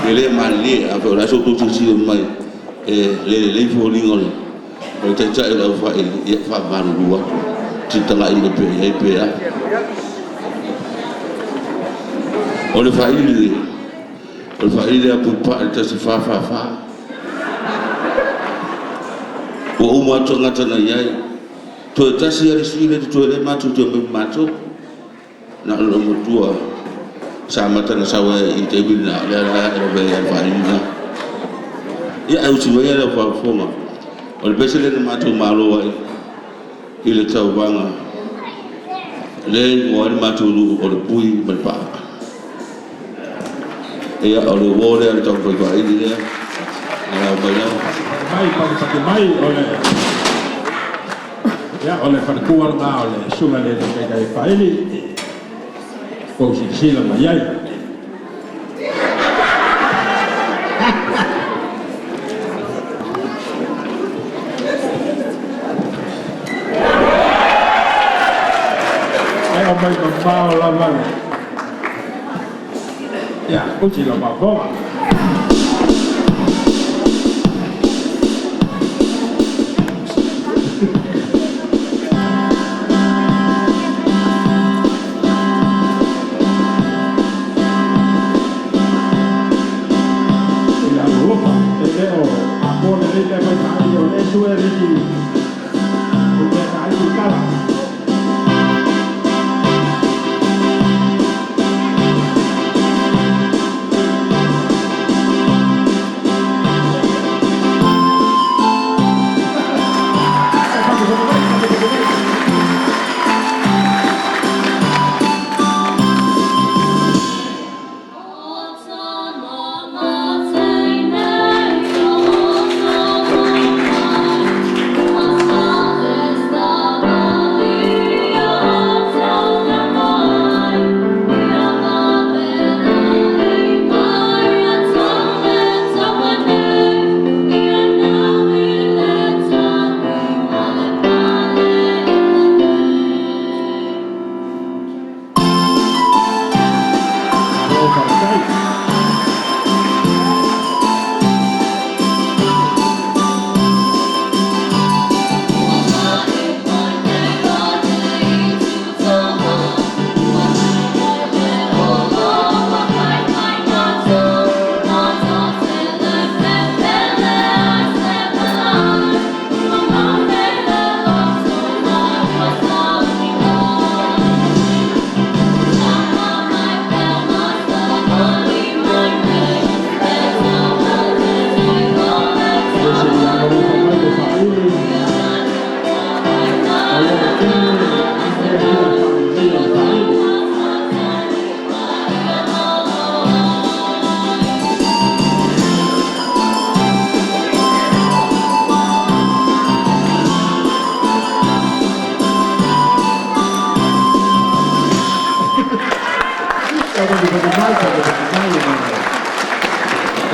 ele mali a ko la so tu si mai le folingo o te tsa e fa e fa vanua ti tala i pe a o le fa ile a pupa te se fa o mo tonga tana yai to tasi ari sile to le matu to me matu na lo mutua sama tana sawa i te bina la be ya faina ya au si ya la fa foma o le besele na matu malo ai ile tau banga le mo le matu lu o le pui mal pa e o le wole al tau pa ai ile na ba ya mai pa mai ole ya ole fa kuar na ole sunga le te kai faili ko si sila mai ai ai o mai pa la va ya ko si la pa ko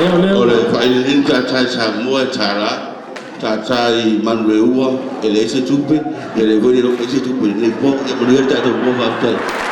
Ole failin ta sa mua tara ta i Manuelua Elise tupe ele voli lo Elise tupe le po e mo le ta to mo va